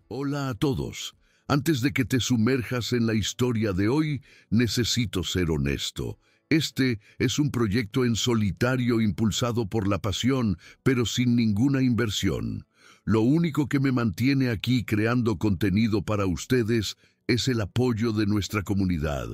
Hola a todos. Antes de que te sumerjas en la historia de hoy, necesito ser honesto. Este es un proyecto en solitario impulsado por la pasión, pero sin ninguna inversión. Lo único que me mantiene aquí creando contenido para ustedes es el apoyo de nuestra comunidad.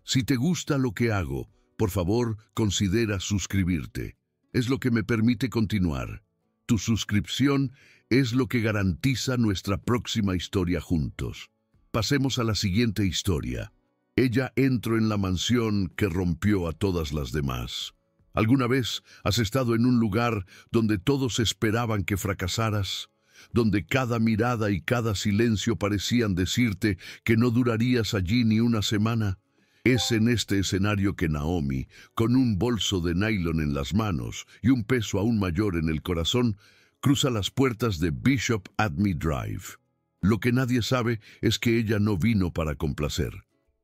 Si te gusta lo que hago, por favor, considera suscribirte. Es lo que me permite continuar. Tu suscripción es lo que garantiza nuestra próxima historia juntos. Pasemos a la siguiente historia. Ella entró en la mansión que rompió a todas las demás. ¿Alguna vez has estado en un lugar donde todos esperaban que fracasaras? Donde cada mirada y cada silencio parecían decirte que no durarías allí ni una semana. Es en este escenario que Naomi, con un bolso de nylon en las manos y un peso aún mayor en el corazón, cruza las puertas de Bishop Admi Drive. Lo que nadie sabe es que ella no vino para complacer.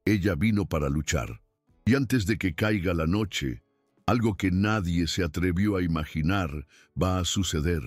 Ella vino para luchar. Y antes de que caiga la noche, algo que nadie se atrevió a imaginar va a suceder.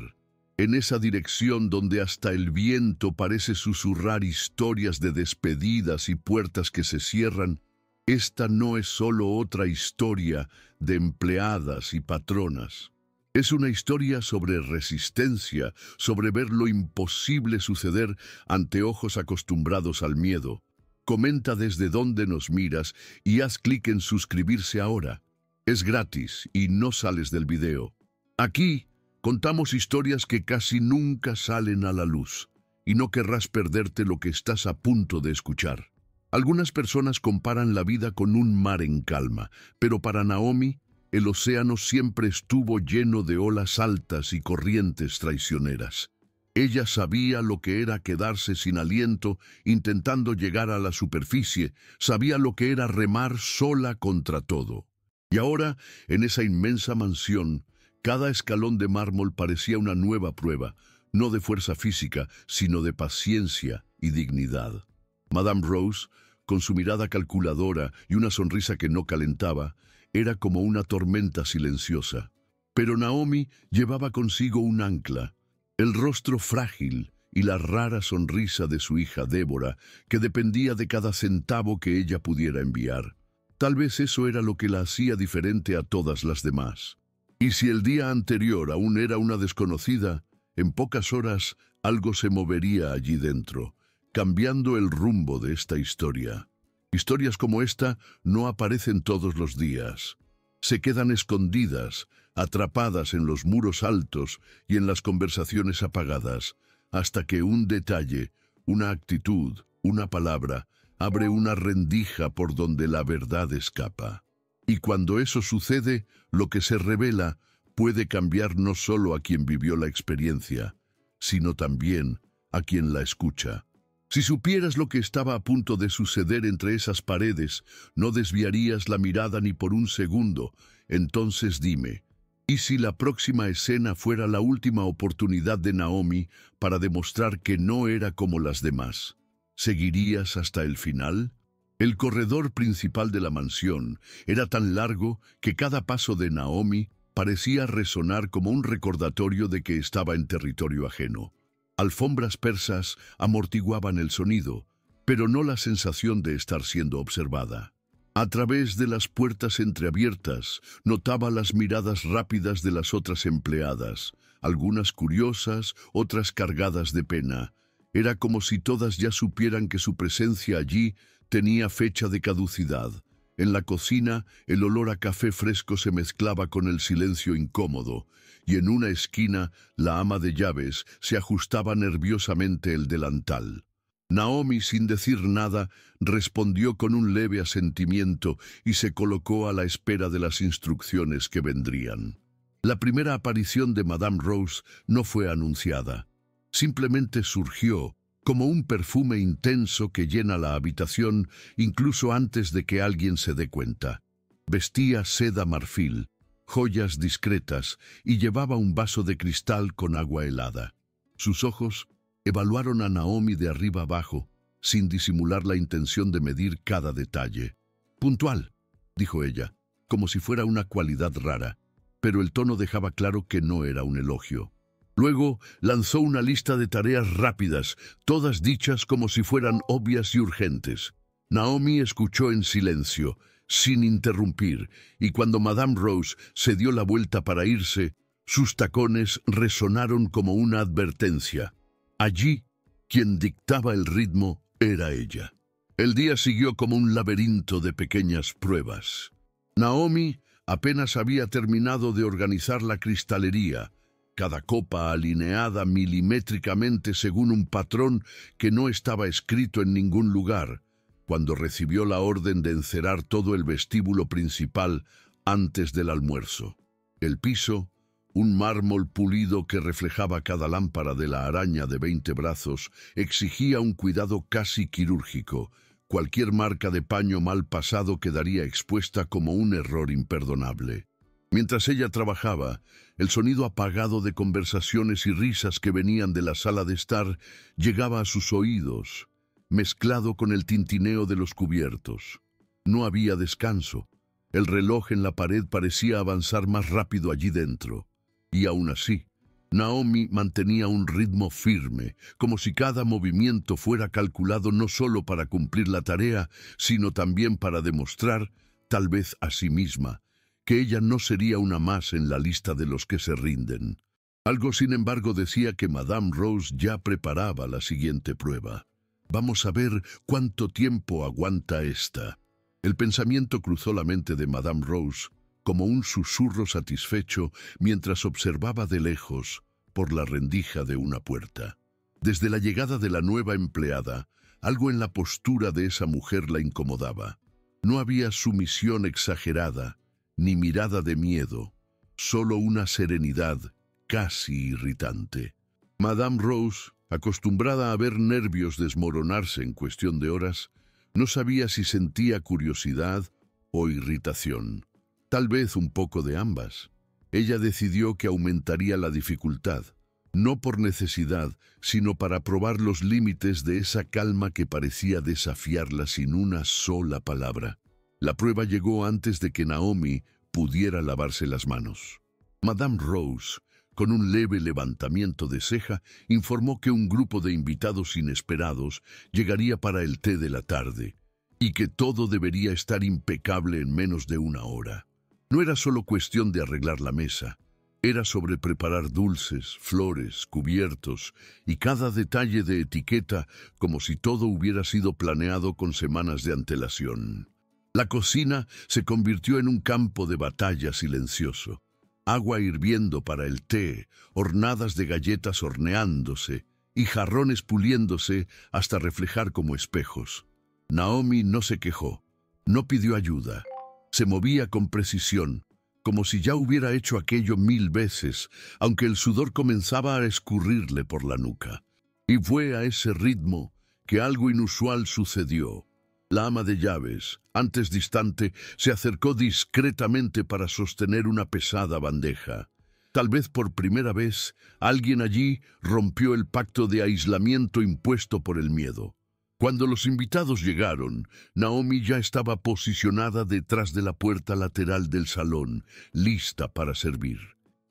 En esa dirección donde hasta el viento parece susurrar historias de despedidas y puertas que se cierran, esta no es solo otra historia de empleadas y patronas. Es una historia sobre resistencia, sobre ver lo imposible suceder ante ojos acostumbrados al miedo. Comenta desde dónde nos miras y haz clic en suscribirse ahora. Es gratis y no sales del video. Aquí contamos historias que casi nunca salen a la luz y no querrás perderte lo que estás a punto de escuchar. Algunas personas comparan la vida con un mar en calma, pero para Naomi, el océano siempre estuvo lleno de olas altas y corrientes traicioneras. Ella sabía lo que era quedarse sin aliento, intentando llegar a la superficie, sabía lo que era remar sola contra todo. Y ahora, en esa inmensa mansión, cada escalón de mármol parecía una nueva prueba, no de fuerza física, sino de paciencia y dignidad. Madame Rose, con su mirada calculadora y una sonrisa que no calentaba, era como una tormenta silenciosa. Pero Naomi llevaba consigo un ancla, el rostro frágil y la rara sonrisa de su hija Débora, que dependía de cada centavo que ella pudiera enviar. Tal vez eso era lo que la hacía diferente a todas las demás. Y si el día anterior aún era una desconocida, en pocas horas algo se movería allí dentro, cambiando el rumbo de esta historia. Historias como esta no aparecen todos los días. Se quedan escondidas, atrapadas en los muros altos y en las conversaciones apagadas, hasta que un detalle, una actitud, una palabra, abre una rendija por donde la verdad escapa. Y cuando eso sucede, lo que se revela puede cambiar no solo a quien vivió la experiencia, sino también a quien la escucha. Si supieras lo que estaba a punto de suceder entre esas paredes, no desviarías la mirada ni por un segundo. Entonces dime, ¿y si la próxima escena fuera la última oportunidad de Naomi para demostrar que no era como las demás? ¿Seguirías hasta el final? El corredor principal de la mansión era tan largo que cada paso de Naomi parecía resonar como un recordatorio de que estaba en territorio ajeno. Alfombras persas amortiguaban el sonido, pero no la sensación de estar siendo observada. A través de las puertas entreabiertas, notaba las miradas rápidas de las otras empleadas, algunas curiosas, otras cargadas de pena. Era como si todas ya supieran que su presencia allí tenía fecha de caducidad. En la cocina, el olor a café fresco se mezclaba con el silencio incómodo, y en una esquina, la ama de llaves se ajustaba nerviosamente el delantal. Naomi, sin decir nada, respondió con un leve asentimiento y se colocó a la espera de las instrucciones que vendrían. La primera aparición de Madame Rose no fue anunciada. Simplemente surgió, como un perfume intenso que llena la habitación incluso antes de que alguien se dé cuenta. Vestía seda marfil, joyas discretas y llevaba un vaso de cristal con agua helada. Sus ojos evaluaron a Naomi de arriba abajo, sin disimular la intención de medir cada detalle. «Puntual», dijo ella, como si fuera una cualidad rara, pero el tono dejaba claro que no era un elogio. Luego lanzó una lista de tareas rápidas, todas dichas como si fueran obvias y urgentes. Naomi escuchó en silencio, sin interrumpir, y cuando Madame Rose se dio la vuelta para irse, sus tacones resonaron como una advertencia. Allí, quien dictaba el ritmo era ella. El día siguió como un laberinto de pequeñas pruebas. Naomi apenas había terminado de organizar la cristalería, cada copa alineada milimétricamente según un patrón que no estaba escrito en ningún lugar, cuando recibió la orden de encerar todo el vestíbulo principal antes del almuerzo. El piso, un mármol pulido que reflejaba cada lámpara de la araña de 20 brazos, exigía un cuidado casi quirúrgico. Cualquier marca de paño mal pasado quedaría expuesta como un error imperdonable. Mientras ella trabajaba, el sonido apagado de conversaciones y risas que venían de la sala de estar llegaba a sus oídos, mezclado con el tintineo de los cubiertos. No había descanso. El reloj en la pared parecía avanzar más rápido allí dentro. Y aún así, Naomi mantenía un ritmo firme, como si cada movimiento fuera calculado no solo para cumplir la tarea, sino también para demostrar, tal vez a sí misma, que ella no sería una más en la lista de los que se rinden. Algo, sin embargo, decía que Madame Rose ya preparaba la siguiente prueba. Vamos a ver cuánto tiempo aguanta esta. El pensamiento cruzó la mente de Madame Rose como un susurro satisfecho mientras observaba de lejos por la rendija de una puerta. Desde la llegada de la nueva empleada, algo en la postura de esa mujer la incomodaba. No había sumisión exagerada, ni mirada de miedo, solo una serenidad casi irritante. Madame Rose, acostumbrada a ver nervios desmoronarse en cuestión de horas, no sabía si sentía curiosidad o irritación. Tal vez un poco de ambas. Ella decidió que aumentaría la dificultad, no por necesidad, sino para probar los límites de esa calma que parecía desafiarla sin una sola palabra. La prueba llegó antes de que Naomi pudiera lavarse las manos. Madame Rose, con un leve levantamiento de ceja, informó que un grupo de invitados inesperados llegaría para el té de la tarde, y que todo debería estar impecable en menos de una hora. No era solo cuestión de arreglar la mesa, era sobre preparar dulces, flores, cubiertos y cada detalle de etiqueta como si todo hubiera sido planeado con semanas de antelación. La cocina se convirtió en un campo de batalla silencioso. Agua hirviendo para el té, hornadas de galletas horneándose y jarrones puliéndose hasta reflejar como espejos. Naomi no se quejó, no pidió ayuda. Se movía con precisión, como si ya hubiera hecho aquello 1000 veces, aunque el sudor comenzaba a escurrirle por la nuca. Y fue a ese ritmo que algo inusual sucedió. La ama de llaves, antes distante, se acercó discretamente para sostener una pesada bandeja. Tal vez por primera vez, alguien allí rompió el pacto de aislamiento impuesto por el miedo. Cuando los invitados llegaron, Naomi ya estaba posicionada detrás de la puerta lateral del salón, lista para servir.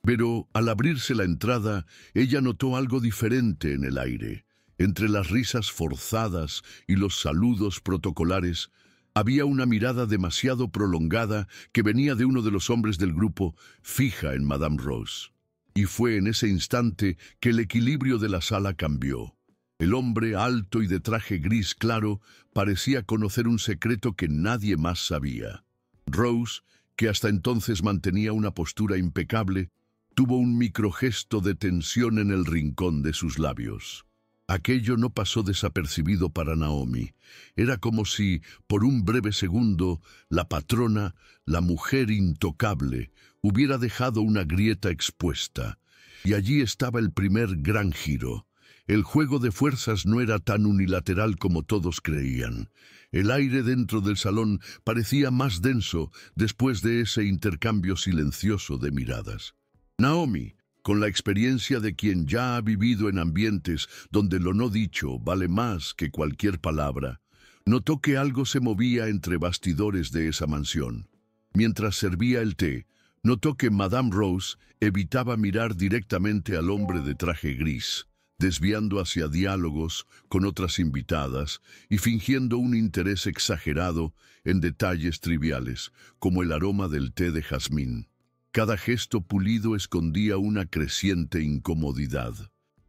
Pero al abrirse la entrada, ella notó algo diferente en el aire. Entre las risas forzadas y los saludos protocolares, había una mirada demasiado prolongada que venía de uno de los hombres del grupo, fija en Madame Rose. Y fue en ese instante que el equilibrio de la sala cambió. El hombre, alto y de traje gris claro, parecía conocer un secreto que nadie más sabía. Rose, que hasta entonces mantenía una postura impecable, tuvo un microgesto de tensión en el rincón de sus labios. Aquello no pasó desapercibido para Naomi. Era como si, por un breve segundo, la patrona, la mujer intocable, hubiera dejado una grieta expuesta. Y allí estaba el primer gran giro. El juego de fuerzas no era tan unilateral como todos creían. El aire dentro del salón parecía más denso después de ese intercambio silencioso de miradas. Naomi, con la experiencia de quien ya ha vivido en ambientes donde lo no dicho vale más que cualquier palabra, notó que algo se movía entre bastidores de esa mansión. Mientras servía el té, Notó que Madame Rose evitaba mirar directamente al hombre de traje gris, desviando hacia diálogos con otras invitadas y fingiendo un interés exagerado en detalles triviales, como el aroma del té de jazmín. Cada gesto pulido escondía una creciente incomodidad.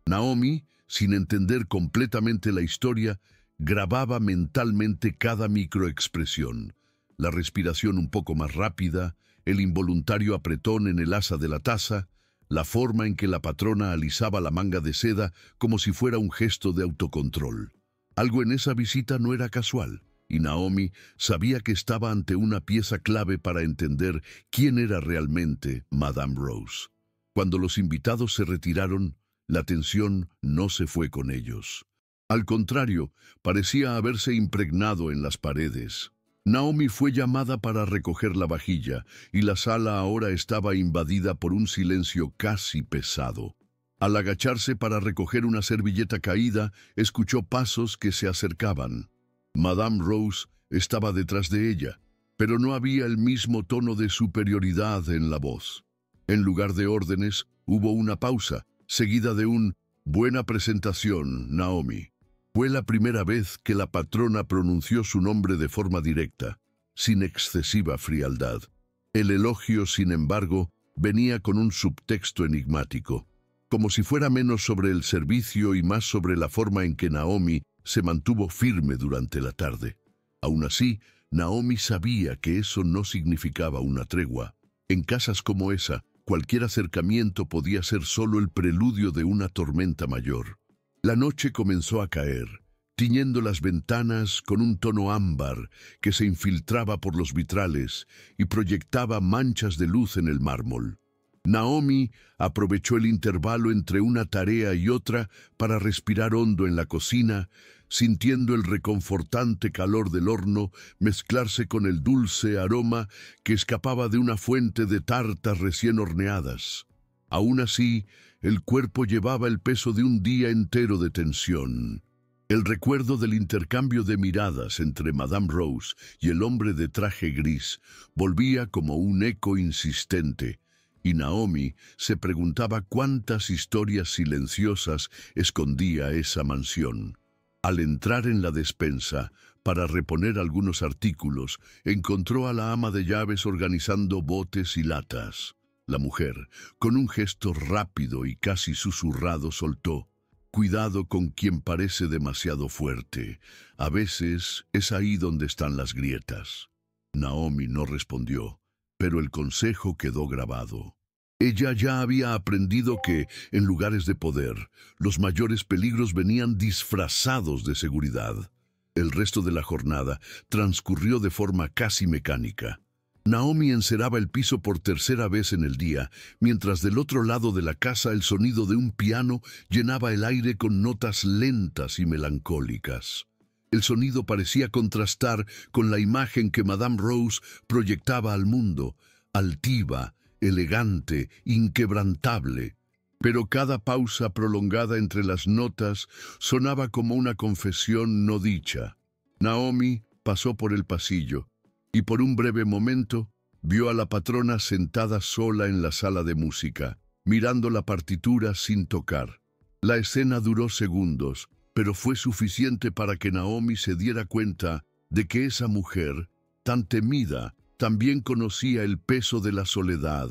Naomi, sin entender completamente la historia, grababa mentalmente cada microexpresión, la respiración un poco más rápida, el involuntario apretón en el asa de la taza, la forma en que la patrona alisaba la manga de seda como si fuera un gesto de autocontrol. Algo en esa visita no era casual, y Naomi sabía que estaba ante una pieza clave para entender quién era realmente Madame Rose. Cuando los invitados se retiraron, la tensión no se fue con ellos. Al contrario, parecía haberse impregnado en las paredes. Naomi fue llamada para recoger la vajilla, y la sala ahora estaba invadida por un silencio casi pesado. Al agacharse para recoger una servilleta caída, escuchó pasos que se acercaban. Madame Rose estaba detrás de ella, pero no había el mismo tono de superioridad en la voz. En lugar de órdenes, hubo una pausa, seguida de un «Buena presentación, Naomi». Fue la primera vez que la patrona pronunció su nombre de forma directa, sin excesiva frialdad. El elogio, sin embargo, venía con un subtexto enigmático, como si fuera menos sobre el servicio y más sobre la forma en que Naomi se mantuvo firme durante la tarde. Aún así, Naomi sabía que eso no significaba una tregua. En casas como esa, cualquier acercamiento podía ser solo el preludio de una tormenta mayor. La noche comenzó a caer, tiñendo las ventanas con un tono ámbar que se infiltraba por los vitrales y proyectaba manchas de luz en el mármol. Naomi aprovechó el intervalo entre una tarea y otra para respirar hondo en la cocina, sintiendo el reconfortante calor del horno mezclarse con el dulce aroma que escapaba de una fuente de tartas recién horneadas. Aún así, el cuerpo llevaba el peso de un día entero de tensión. El recuerdo del intercambio de miradas entre Madame Rose y el hombre de traje gris volvía como un eco insistente, y Naomi se preguntaba cuántas historias silenciosas escondía esa mansión. Al entrar en la despensa para reponer algunos artículos, encontró a la ama de llaves organizando botes y latas. La mujer, con un gesto rápido y casi susurrado, soltó: «Cuidado con quien parece demasiado fuerte. A veces es ahí donde están las grietas». Naomi no respondió, pero el consejo quedó grabado. Ella ya había aprendido que, en lugares de poder, los mayores peligros venían disfrazados de seguridad. El resto de la jornada transcurrió de forma casi mecánica. Naomi enceraba el piso por tercera vez en el día, mientras del otro lado de la casa el sonido de un piano llenaba el aire con notas lentas y melancólicas. El sonido parecía contrastar con la imagen que Madame Rose proyectaba al mundo, altiva, elegante, inquebrantable. Pero cada pausa prolongada entre las notas sonaba como una confesión no dicha. Naomi pasó por el pasillo y por un breve momento vio a la patrona sentada sola en la sala de música, mirando la partitura sin tocar. La escena duró segundos, pero fue suficiente para que Naomi se diera cuenta de que esa mujer, tan temida, también conocía el peso de la soledad.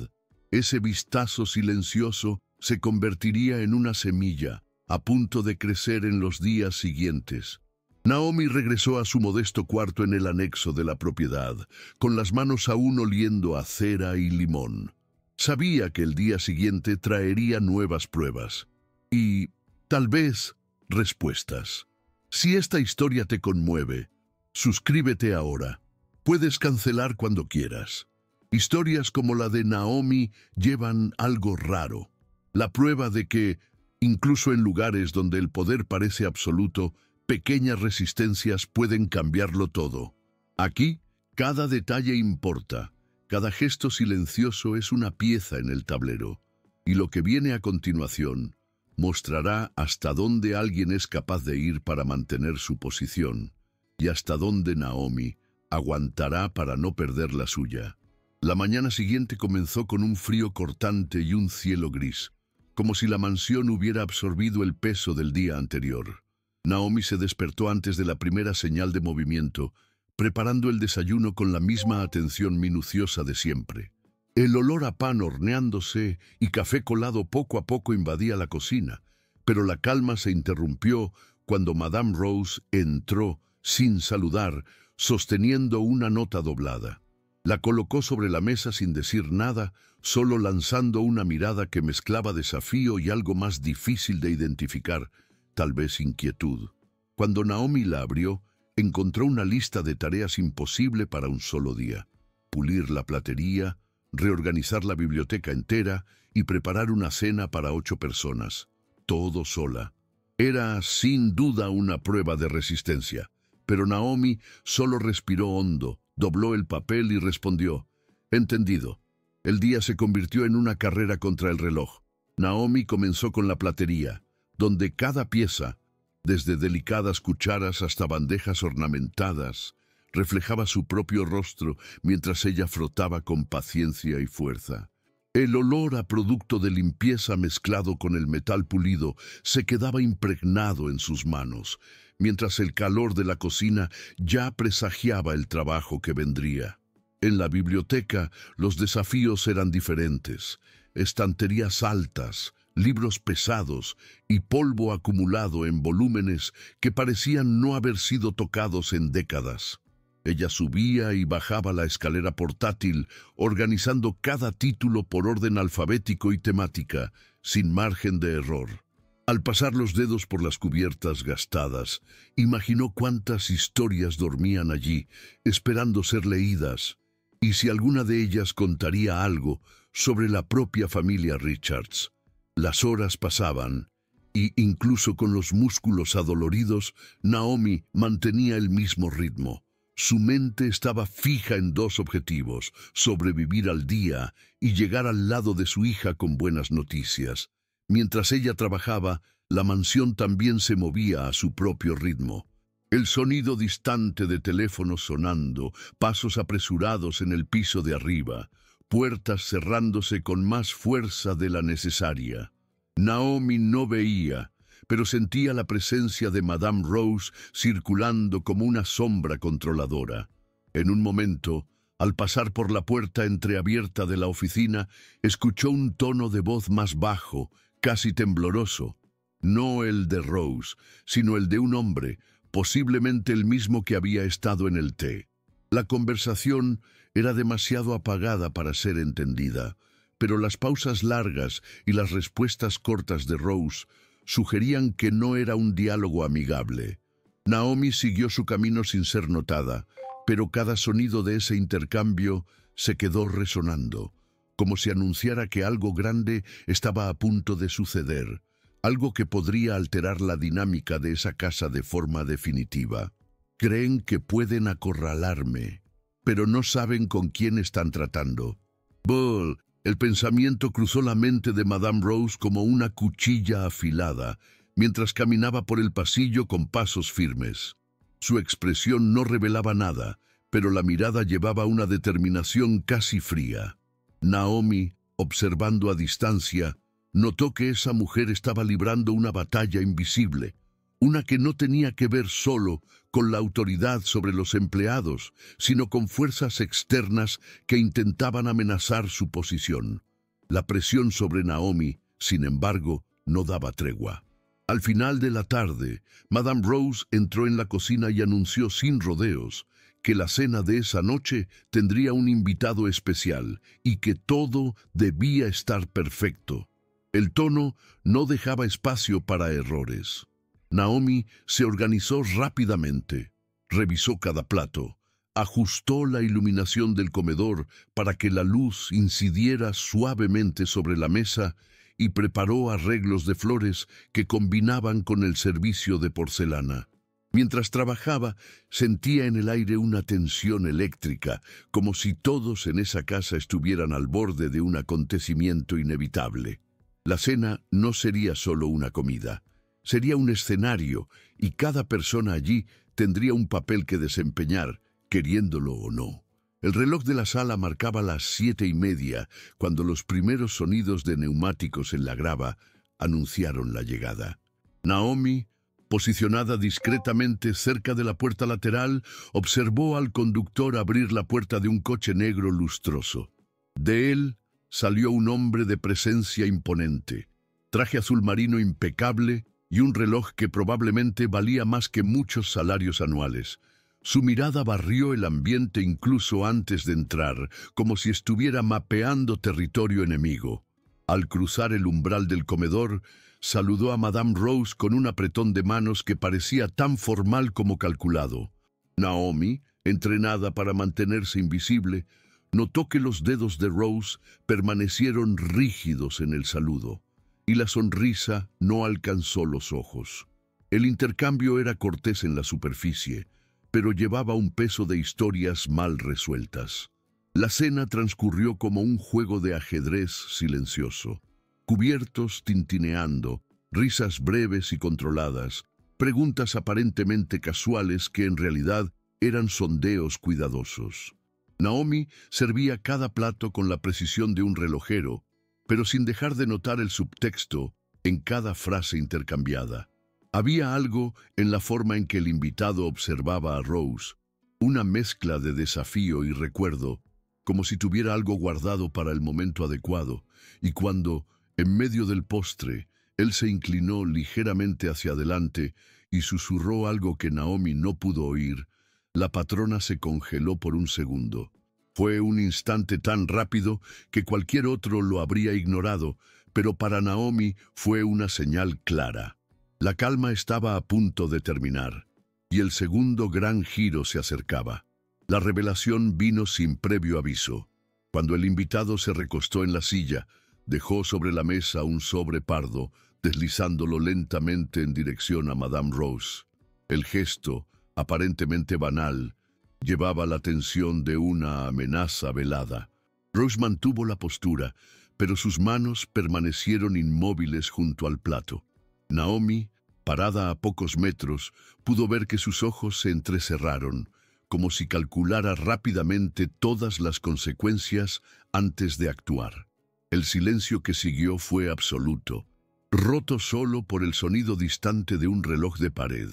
Ese vistazo silencioso se convertiría en una semilla, a punto de crecer en los días siguientes. Naomi regresó a su modesto cuarto en el anexo de la propiedad, con las manos aún oliendo a cera y limón. Sabía que el día siguiente traería nuevas pruebas y, tal vez, respuestas. Si esta historia te conmueve, suscríbete ahora. Puedes cancelar cuando quieras. Historias como la de Naomi llevan algo raro. La prueba de que, incluso en lugares donde el poder parece absoluto, pequeñas resistencias pueden cambiarlo todo. Aquí, cada detalle importa. Cada gesto silencioso es una pieza en el tablero. Y lo que viene a continuación mostrará hasta dónde alguien es capaz de ir para mantener su posición y hasta dónde Naomi aguantará para no perder la suya. La mañana siguiente comenzó con un frío cortante y un cielo gris, como si la mansión hubiera absorbido el peso del día anterior. Naomi se despertó antes de la primera señal de movimiento, preparando el desayuno con la misma atención minuciosa de siempre. El olor a pan horneándose y café colado poco a poco invadía la cocina, pero la calma se interrumpió cuando Madame Rose entró, sin saludar, sosteniendo una nota doblada. La colocó sobre la mesa sin decir nada, solo lanzando una mirada que mezclaba desafío y algo más difícil de identificar, tal vez inquietud. Cuando Naomi la abrió, encontró una lista de tareas imposible para un solo día: pulir la platería, reorganizar la biblioteca entera y preparar una cena para 8 personas. Todo sola. Era, sin duda, una prueba de resistencia, pero Naomi solo respiró hondo, dobló el papel y respondió: «Entendido». El día se convirtió en una carrera contra el reloj. Naomi comenzó con la platería, donde cada pieza, desde delicadas cucharas hasta bandejas ornamentadas, reflejaba su propio rostro mientras ella frotaba con paciencia y fuerza. El olor a producto de limpieza mezclado con el metal pulido se quedaba impregnado en sus manos, mientras el calor de la cocina ya presagiaba el trabajo que vendría. En la biblioteca los desafíos eran diferentes: estanterías altas, libros pesados y polvo acumulado en volúmenes que parecían no haber sido tocados en décadas. Ella subía y bajaba la escalera portátil, organizando cada título por orden alfabético y temática, sin margen de error. Al pasar los dedos por las cubiertas gastadas, imaginó cuántas historias dormían allí, esperando ser leídas, y si alguna de ellas contaría algo sobre la propia familia Richards. Las horas pasaban, y incluso con los músculos adoloridos, Naomi mantenía el mismo ritmo. Su mente estaba fija en 2 objetivos: sobrevivir al día y llegar al lado de su hija con buenas noticias. Mientras ella trabajaba, la mansión también se movía a su propio ritmo. El sonido distante de teléfonos sonando, pasos apresurados en el piso de arriba, puertas cerrándose con más fuerza de la necesaria. Naomi no veía, pero sentía la presencia de Madame Rose circulando como una sombra controladora. En un momento, al pasar por la puerta entreabierta de la oficina, escuchó un tono de voz más bajo, casi tembloroso. No el de Rose, sino el de un hombre, posiblemente el mismo que había estado en el té. La conversación era demasiado apagada para ser entendida, pero las pausas largas y las respuestas cortas de Rose sugerían que no era un diálogo amigable. Naomi siguió su camino sin ser notada, pero cada sonido de ese intercambio se quedó resonando, como si anunciara que algo grande estaba a punto de suceder, algo que podría alterar la dinámica de esa casa de forma definitiva. Creen que pueden acorralarme, pero no saben con quién están tratando. Bull. El pensamiento cruzó la mente de Madame Rose como una cuchilla afilada, mientras caminaba por el pasillo con pasos firmes. Su expresión no revelaba nada, pero la mirada llevaba una determinación casi fría. Naomi, observando a distancia, notó que esa mujer estaba librando una batalla invisible, una que no tenía que ver solo con la autoridad sobre los empleados, sino con fuerzas externas que intentaban amenazar su posición. La presión sobre Naomi, sin embargo, no daba tregua. Al final de la tarde, Madame Rose entró en la cocina y anunció sin rodeos que la cena de esa noche tendría un invitado especial y que todo debía estar perfecto. El tono no dejaba espacio para errores. Naomi se organizó rápidamente, revisó cada plato, ajustó la iluminación del comedor para que la luz incidiera suavemente sobre la mesa y preparó arreglos de flores que combinaban con el servicio de porcelana. Mientras trabajaba, sentía en el aire una tensión eléctrica, como si todos en esa casa estuvieran al borde de un acontecimiento inevitable. La cena no sería solo una comida. Sería un escenario, y cada persona allí tendría un papel que desempeñar, queriéndolo o no. El reloj de la sala marcaba las 7:30 cuando los primeros sonidos de neumáticos en la grava anunciaron la llegada. Naomi, posicionada discretamente cerca de la puerta lateral, observó al conductor abrir la puerta de un coche negro lustroso. De él salió un hombre de presencia imponente, traje azul marino impecable y un reloj que probablemente valía más que muchos salarios anuales. Su mirada barrió el ambiente incluso antes de entrar, como si estuviera mapeando territorio enemigo. Al cruzar el umbral del comedor, saludó a Madame Rose con un apretón de manos que parecía tan formal como calculado. Naomi, entrenada para mantenerse invisible, notó que los dedos de Rose permanecieron rígidos en el saludo, y la sonrisa no alcanzó los ojos. El intercambio era cortés en la superficie, pero llevaba un peso de historias mal resueltas. La cena transcurrió como un juego de ajedrez silencioso. Cubiertos tintineando, risas breves y controladas, preguntas aparentemente casuales que en realidad eran sondeos cuidadosos. Naomi servía cada plato con la precisión de un relojero, pero sin dejar de notar el subtexto en cada frase intercambiada. Había algo en la forma en que el invitado observaba a Rose, una mezcla de desafío y recuerdo, como si tuviera algo guardado para el momento adecuado, y cuando, en medio del postre, él se inclinó ligeramente hacia adelante y susurró algo que Naomi no pudo oír, la patrona se congeló por un segundo. Fue un instante tan rápido que cualquier otro lo habría ignorado, pero para Naomi fue una señal clara. La calma estaba a punto de terminar, y el segundo gran giro se acercaba. La revelación vino sin previo aviso. Cuando el invitado se recostó en la silla, dejó sobre la mesa un sobre pardo, deslizándolo lentamente en dirección a Madame Rose. El gesto, aparentemente banal, llevaba la tensión de una amenaza velada. Rose mantuvo la postura, pero sus manos permanecieron inmóviles junto al plato. Naomi, parada a pocos metros, pudo ver que sus ojos se entrecerraron, como si calculara rápidamente todas las consecuencias antes de actuar. El silencio que siguió fue absoluto, roto solo por el sonido distante de un reloj de pared.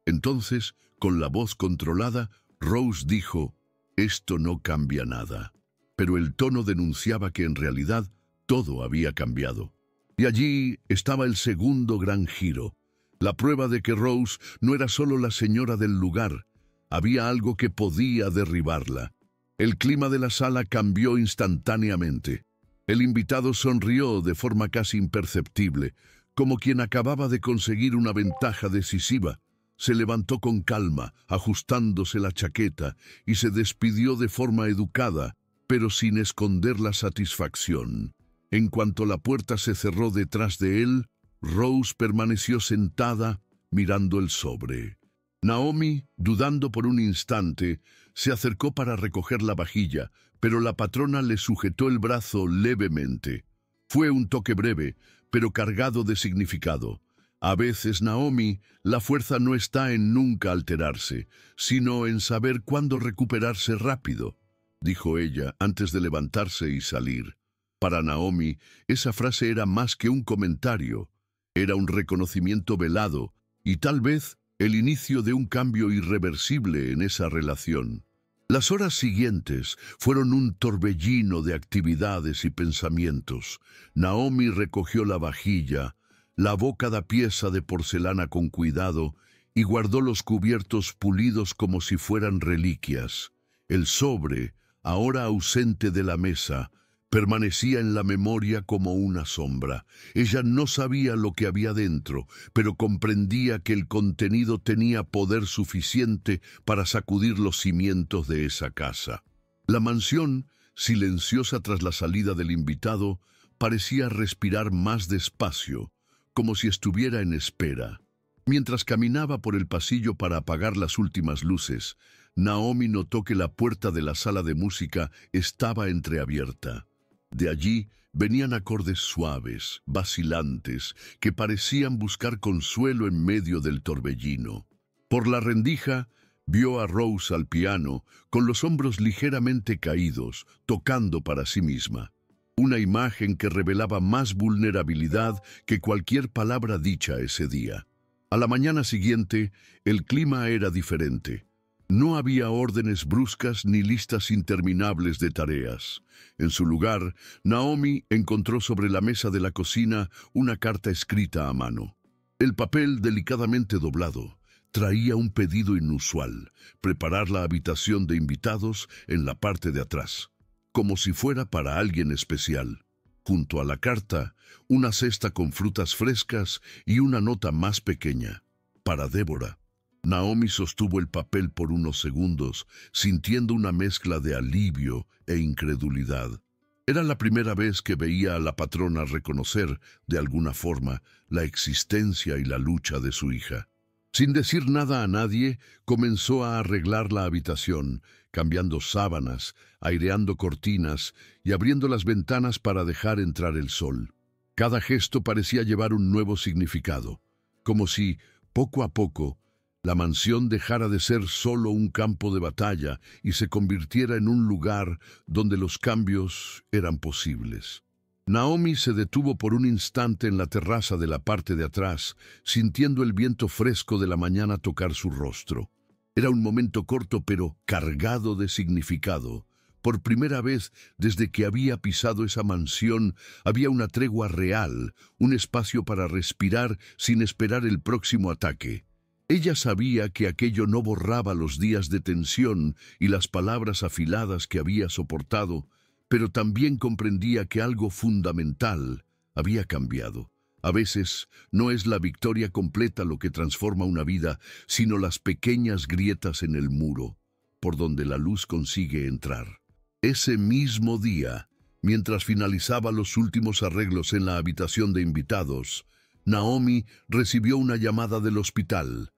Entonces, con la voz controlada, Rose dijo: «Esto no cambia nada». Pero el tono denunciaba que en realidad todo había cambiado. Y allí estaba el segundo gran giro, la prueba de que Rose no era solo la señora del lugar, había algo que podía derribarla. El clima de la sala cambió instantáneamente. El invitado sonrió de forma casi imperceptible, como quien acababa de conseguir una ventaja decisiva. Se levantó con calma, ajustándose la chaqueta, y se despidió de forma educada, pero sin esconder la satisfacción. En cuanto la puerta se cerró detrás de él, Rose permaneció sentada, mirando el sobre. Naomi, dudando por un instante, se acercó para recoger la vajilla, pero la patrona le sujetó el brazo levemente. Fue un toque breve, pero cargado de significado. A veces, Naomi, la fuerza no está en nunca alterarse, sino en saber cuándo recuperarse rápido, dijo ella antes de levantarse y salir. Para Naomi, esa frase era más que un comentario, era un reconocimiento velado y tal vez el inicio de un cambio irreversible en esa relación. Las horas siguientes fueron un torbellino de actividades y pensamientos. Naomi recogió la vajilla, lavó cada pieza de porcelana con cuidado y guardó los cubiertos pulidos como si fueran reliquias. El sobre, ahora ausente de la mesa, permanecía en la memoria como una sombra. Ella no sabía lo que había dentro, pero comprendía que el contenido tenía poder suficiente para sacudir los cimientos de esa casa. La mansión, silenciosa tras la salida del invitado, parecía respirar más despacio, como si estuviera en espera. Mientras caminaba por el pasillo para apagar las últimas luces, Naomi notó que la puerta de la sala de música estaba entreabierta. De allí venían acordes suaves, vacilantes, que parecían buscar consuelo en medio del torbellino. Por la rendija Vio a Rose al piano, con los hombros ligeramente caídos, tocando para sí misma. Una imagen que revelaba más vulnerabilidad que cualquier palabra dicha ese día. A la mañana siguiente, el clima era diferente. No había órdenes bruscas ni listas interminables de tareas. En su lugar, Naomi encontró sobre la mesa de la cocina una carta escrita a mano. El papel, delicadamente doblado, traía un pedido inusual: preparar la habitación de invitados en la parte de atrás, como si fuera para alguien especial. Junto a la carta, una cesta con frutas frescas y una nota más pequeña, para Débora. Naomi sostuvo el papel por unos segundos, sintiendo una mezcla de alivio e incredulidad. Era la primera vez que veía a la patrona reconocer, de alguna forma, la existencia y la lucha de su hija. Sin decir nada a nadie, comenzó a arreglar la habitación, cambiando sábanas, aireando cortinas y abriendo las ventanas para dejar entrar el sol. Cada gesto parecía llevar un nuevo significado, como si, poco a poco, la mansión dejara de ser solo un campo de batalla y se convirtiera en un lugar donde los cambios eran posibles. Naomi se detuvo por un instante en la terraza de la parte de atrás, sintiendo el viento fresco de la mañana tocar su rostro. Era un momento corto pero cargado de significado. Por primera vez desde que había pisado esa mansión, había una tregua real, un espacio para respirar sin esperar el próximo ataque. Ella sabía que aquello no borraba los días de tensión y las palabras afiladas que había soportado, pero también comprendía que algo fundamental había cambiado. A veces no es la victoria completa lo que transforma una vida, sino las pequeñas grietas en el muro, por donde la luz consigue entrar. Ese mismo día, mientras finalizaba los últimos arreglos en la habitación de invitados, Naomi recibió una llamada del hospital.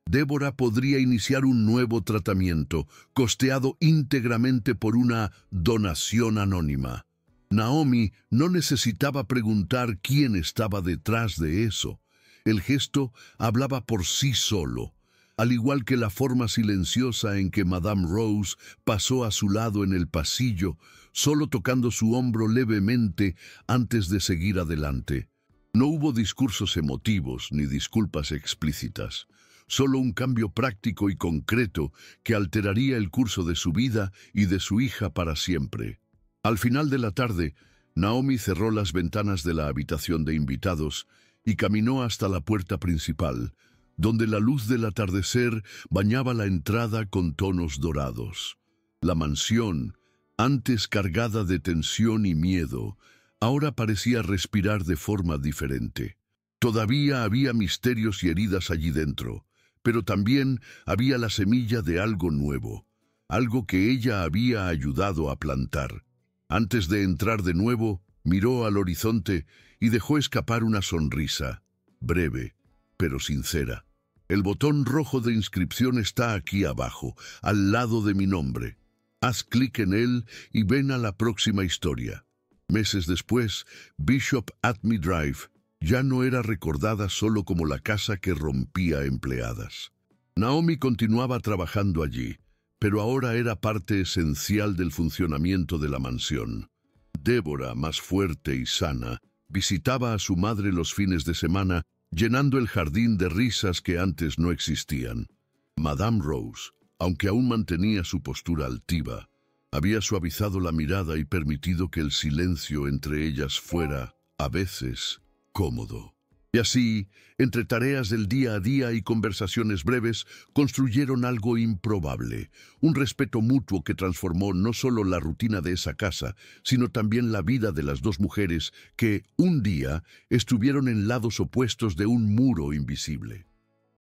Débora podría iniciar un nuevo tratamiento, costeado íntegramente por una donación anónima. Naomi no necesitaba preguntar quién estaba detrás de eso. El gesto hablaba por sí solo, al igual que la forma silenciosa en que Madame Rose pasó a su lado en el pasillo, solo tocando su hombro levemente antes de seguir adelante. No hubo discursos emotivos ni disculpas explícitas. Solo un cambio práctico y concreto que alteraría el curso de su vida y de su hija para siempre. Al final de la tarde, Naomi cerró las ventanas de la habitación de invitados y caminó hasta la puerta principal, donde la luz del atardecer bañaba la entrada con tonos dorados. La mansión, antes cargada de tensión y miedo, ahora parecía respirar de forma diferente. Todavía había misterios y heridas allí dentro, pero también había la semilla de algo nuevo, algo que ella había ayudado a plantar. Antes de entrar de nuevo, miró al horizonte y dejó escapar una sonrisa, breve, pero sincera. El botón rojo de inscripción está aquí abajo, al lado de mi nombre. Haz clic en él y ven a la próxima historia. Meses después, Bishop Atme Drive ya no era recordada solo como la casa que rompía empleadas. Naomi continuaba trabajando allí, pero ahora era parte esencial del funcionamiento de la mansión. Débora, más fuerte y sana, visitaba a su madre los fines de semana, llenando el jardín de risas que antes no existían. Madame Rose, aunque aún mantenía su postura altiva, había suavizado la mirada y permitido que el silencio entre ellas fuera, a veces, cómodo. Y así, entre tareas del día a día y conversaciones breves, construyeron algo improbable, un respeto mutuo que transformó no solo la rutina de esa casa, sino también la vida de las dos mujeres que, un día, estuvieron en lados opuestos de un muro invisible.